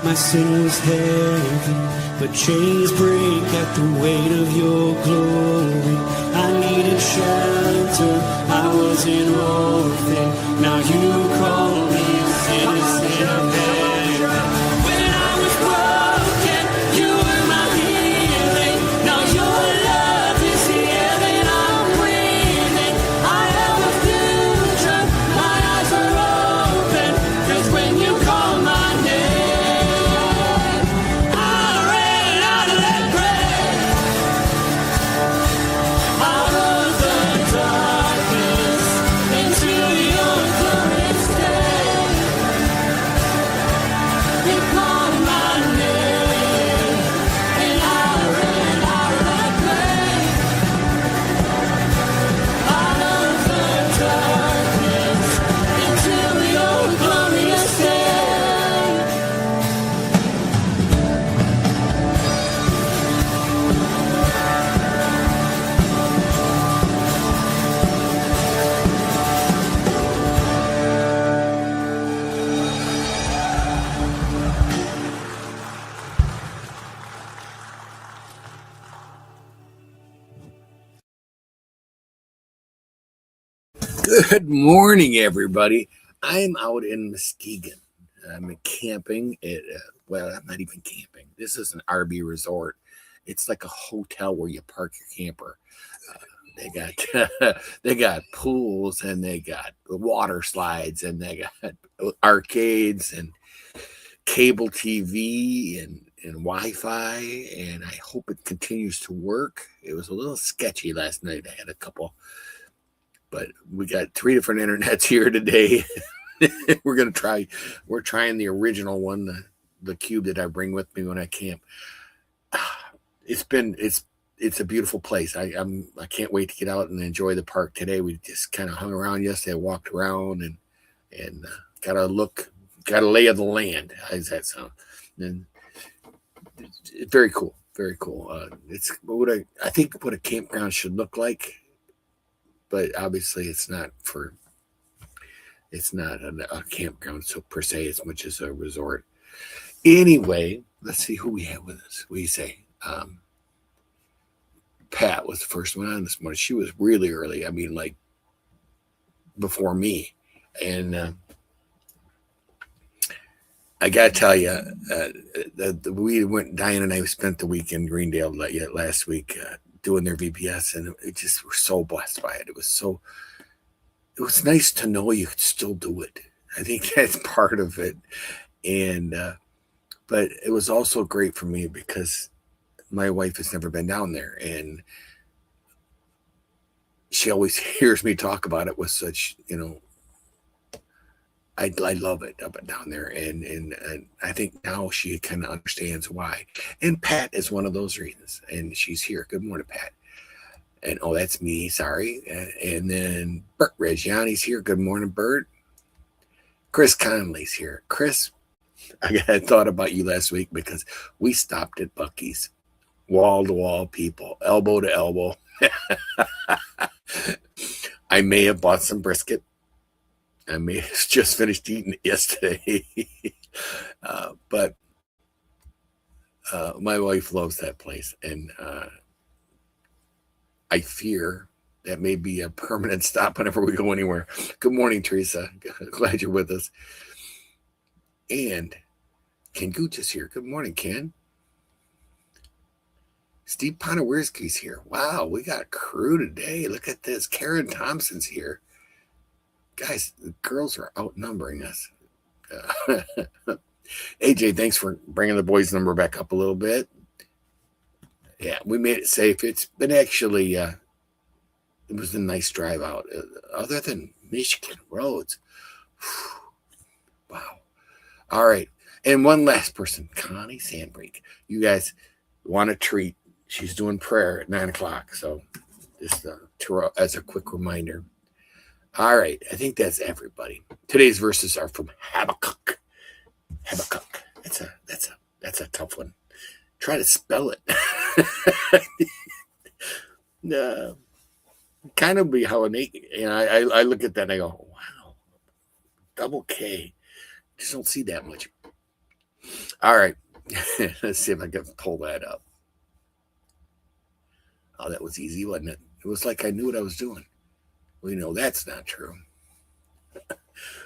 My sin was heavy, but chains break at the weight of your glory. I needed shelter, I was an orphan. Now you call me a citizen of heaven. When I was broken, you were my healing. Now your love is the air that I'm breathing. I have a future, my eyes are open. 'Cause when you call my name, darkness into your glorious day. Good morning, everybody. I'm out in Muskegon. I'm camping at, well, I'm not even camping. This is an RV resort. It's like a hotel where you park your camper. They got they got pools and they got water slides and they got arcades and cable TV and Wi-Fi. And I hope it continues to work. It was a little sketchy last night. I had a couple, but we got 3 different internets here today. We're trying the original one, the cube that I bring with me when I camp. It's a beautiful place. I can't wait to get out and enjoy the park today. We just kind of hung around yesterday, walked around and got a lay of the land. How does that sound? And it's very cool, very cool. It's what I think what a campground should look like, but obviously it's not a campground so per se as much as a resort. Anyway, let's see who we have with us. What do you say? Pat was the first one on this morning. She was really early. I mean, like before me. And I got to tell you, Diane and I spent the week in Greendale last week doing their VPS, and it just, we're so blessed by it. It was nice to know you could still do it. I think that's part of it. And, but it was also great for me because my wife has never been down there, and she always hears me talk about it with such, I love it up and down there, and I think now she kind of understands why. And Pat is one of those reasons, and she's here. Good morning, Pat. And oh, that's me. Sorry. And then Bert Reggiani's here. Good morning, Bert. Chris Conley's here. Chris, I had thought about you last week because we stopped at Buc-ee's, wall to wall people, elbow to elbow. I may have bought some brisket. I may have just finished eating it yesterday. But my wife loves that place. And I fear that may be a permanent stop whenever we go anywhere. Good morning, Teresa. Glad you're with us. And Ken Gooch is here. Good morning, Ken. Steve Ponowerski's here. Wow, we got a crew today. Look at this. Karen Thompson's here. Guys, the girls are outnumbering us. AJ, thanks for bringing the boys' number back up a little bit. Yeah, we made it safe. It's been actually, it was a nice drive out. Other than Michigan roads. Wow. All right. And one last person, Connie Sandbrink. You guys want a treat. She's doing prayer at 9 o'clock. So just as a quick reminder. All right. I think that's everybody. Today's verses are from Habakkuk. Habakkuk. That's a tough one. Try to spell it. Kind of be how I look at that and I go, wow, double K. Just don't see that much. All right. Let's see if I can pull that up. Oh, that was easy, wasn't it? It was like I knew what I was doing. We know that's not true.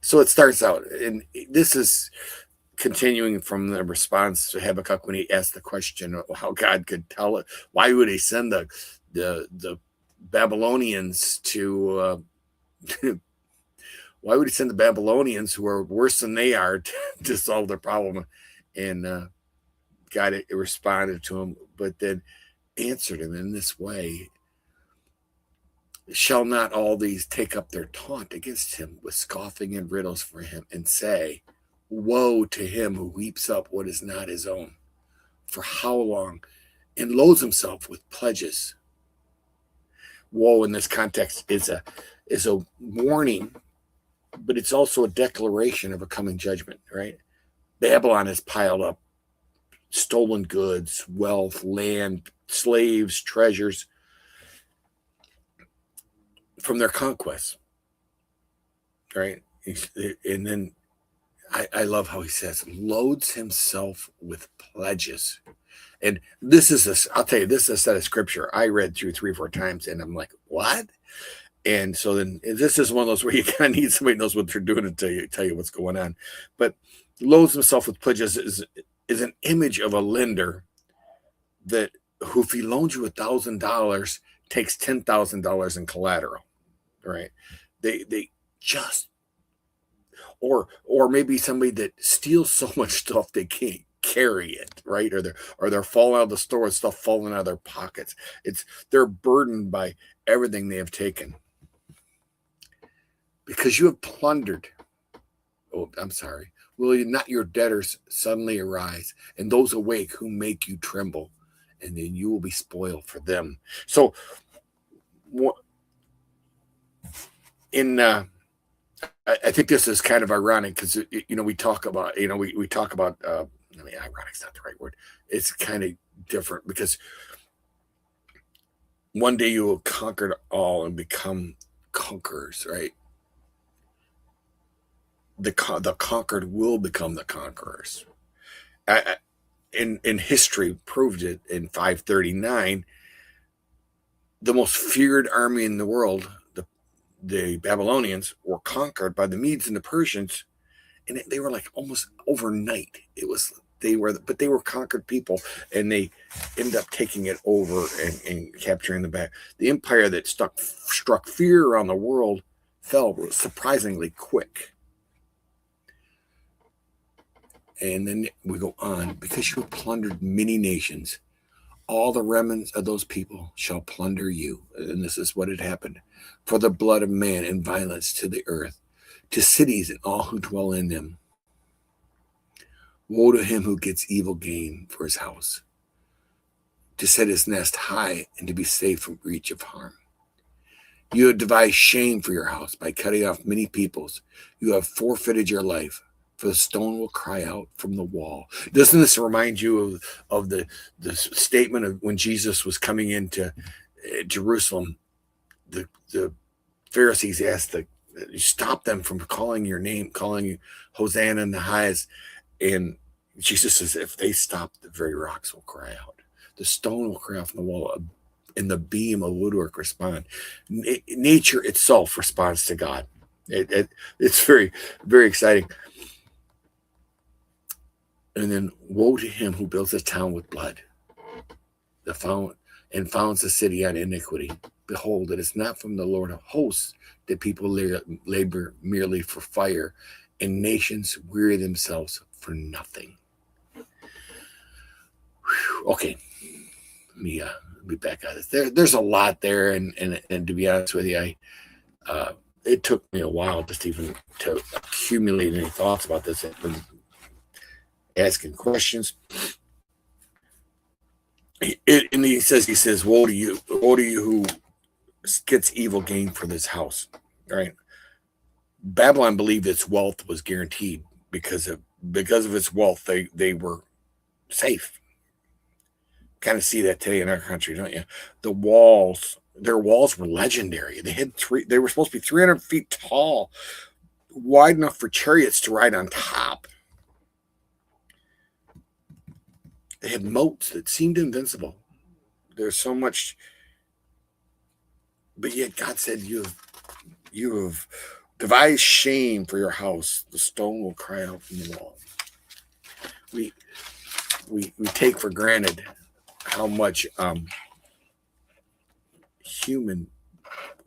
So it starts out, and this is continuing from the response to Habakkuk when he asked the question of how God could tell it. Why would he send the Babylonians to why would he send the Babylonians, who are worse than they are, to solve their problem? And God responded to him, but then answered him in this way: shall not all these take up their taunt against him with scoffing and riddles for him, and say, woe to him who heaps up what is not his own? For how long? And loads himself with pledges. Woe in this context is a warning, but it's also a declaration of a coming judgment, right? Babylon has piled up stolen goods, wealth, land, slaves, treasures from their conquests, right? And then I love how he says, loads himself with pledges. And I'll tell you, this is a set of scripture I read through 3 or 4 times, and I'm like, what? And so then this is one of those where you kind of need somebody who knows what they're doing to tell you what's going on. But loads himself with pledges is an image of a lender that who, if he loans you $1,000, takes $10,000 in collateral, right? They just, or maybe somebody that steals so much stuff they can't carry it, right? Or they're falling out of the store with stuff falling out of their pockets. They're burdened by everything they have taken. Because you have plundered. Oh, I'm sorry. Will you not your debtors suddenly arise, and those awake who make you tremble, and then you will be spoiled for them. So, I think this is kind of ironic because we talk about we talk about ironic's not the right word. It's kind of different because one day you will conquer all and become conquerors, right? The conquered will become the conquerors. In history proved it in 539. The most feared army in the world, the Babylonians, were conquered by the Medes and the Persians, and they were like almost overnight. They were conquered people, and they ended up taking it over and capturing the back. The empire that struck fear around the world fell surprisingly quick. And then we go on, because you have plundered many nations, all the remnants of those people shall plunder you. And this is what had happened. For the blood of man and violence to the earth, to cities and all who dwell in them. Woe to him who gets evil gain for his house, to set his nest high and to be safe from reach of harm. You have devised shame for your house by cutting off many peoples. You have forfeited your life, for the stone will cry out from the wall. Doesn't this remind you of the statement of when Jesus was coming into Jerusalem? The Pharisees asked stop them from calling your name, calling you Hosanna in the highest. And Jesus says, if they stop, the very rocks will cry out. The stone will cry out from the wall, and the beam of woodwork respond. Nature itself responds to God. It's very, very exciting. And then, woe to him who builds a town with blood, and founds a city on iniquity. Behold, it is not from the Lord of hosts that people labor merely for fire, and nations weary themselves for nothing. Whew. Okay, let me be back at this. There's a lot there, and to be honest with you, it took me a while just even to accumulate any thoughts about this. I've been asking questions. And he says, woe to you who gets evil gain for this house. All right. Babylon believed its wealth was guaranteed because of its wealth. They were safe. Kind of see that today in our country, don't you? Their walls were legendary. They were supposed to be 300 feet tall, wide enough for chariots to ride on top. They had moats that seemed invincible. There's so much, but yet God said, you have devised shame for your house. The stone will cry out from the wall. We take for granted how much human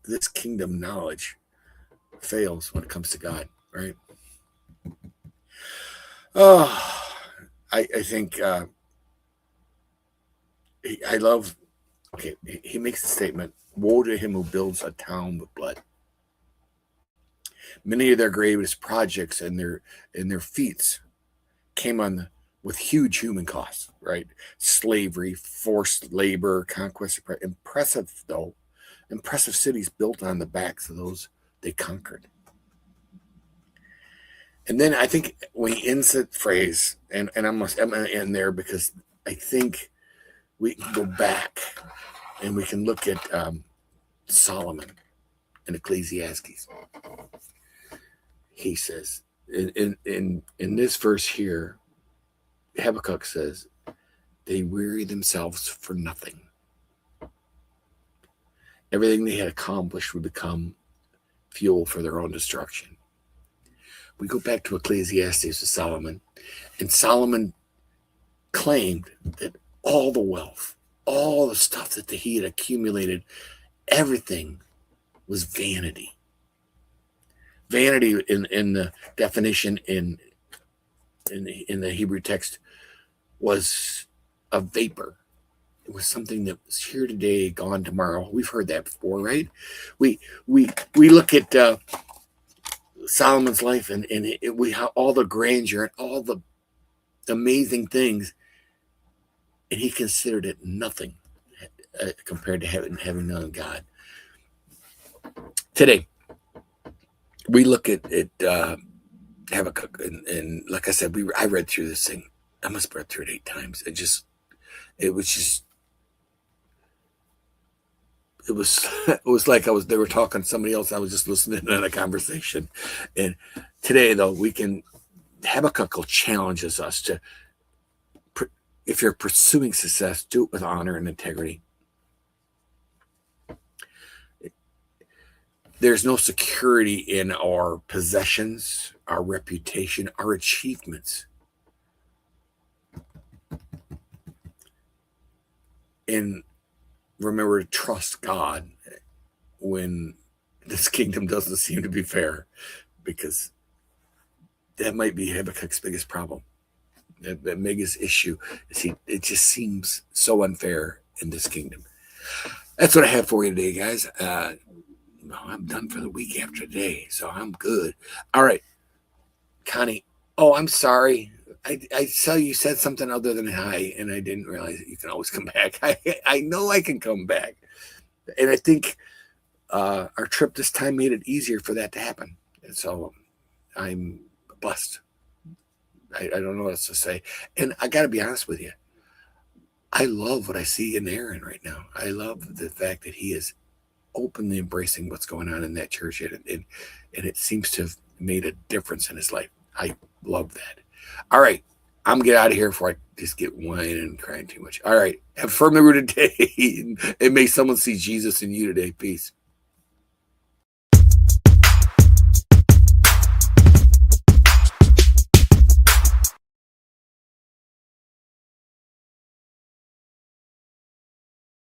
this kingdom knowledge fails when it comes to God, right? Oh, I think I love. Okay, he makes the statement: "Woe to him who builds a town with blood." Many of their greatest projects and their feats came on with huge human costs, right? Slavery, forced labor, conquest. Impressive cities built on the backs of those they conquered. And then I think when he ends that phrase, and I'm going to end there because I think we can go back and we can look at Solomon in Ecclesiastes. He says, in this verse here, Habakkuk says, they weary themselves for nothing. everything they had accomplished would become fuel for their own destruction. We go back to Ecclesiastes with Solomon, and Solomon claimed that all the wealth, all the stuff that he had accumulated, everything was vanity. Vanity in the definition in the Hebrew text was a vapor. It was something that was here today, gone tomorrow. We've heard that before, right? We look at Solomon's life and we have all the grandeur and all the amazing things, and he considered it nothing compared to having known God. Today, we look at Habakkuk, and like I said, I read through this thing. I must have read through it 8 times. It was like they were talking to somebody else. I was just listening to a conversation. And today, though, Habakkuk challenges us to, if you're pursuing success, do it with honor and integrity. There's no security in our possessions, our reputation, our achievements. And remember to trust God when this kingdom doesn't seem to be fair, because that might be Habakkuk's biggest problem. That biggest issue is it just seems so unfair in this kingdom. That's what I have for you today, guys. I'm done for the week after today, so I'm good. All right, Connie. Oh, I'm sorry. I saw you said something other than hi, and I didn't realize that you can always come back. I know I can come back. And I think our trip this time made it easier for that to happen. And so I'm blessed. I don't know what else to say. And I got to be honest with you. I love what I see in Aaron right now. I love the fact that he is openly embracing what's going on in that church. And it seems to have made a difference in his life. I love that. All right. I'm going to get out of here before I just get whining and crying too much. All right. Have a firmly rooted day. And may someone see Jesus in you today. Peace.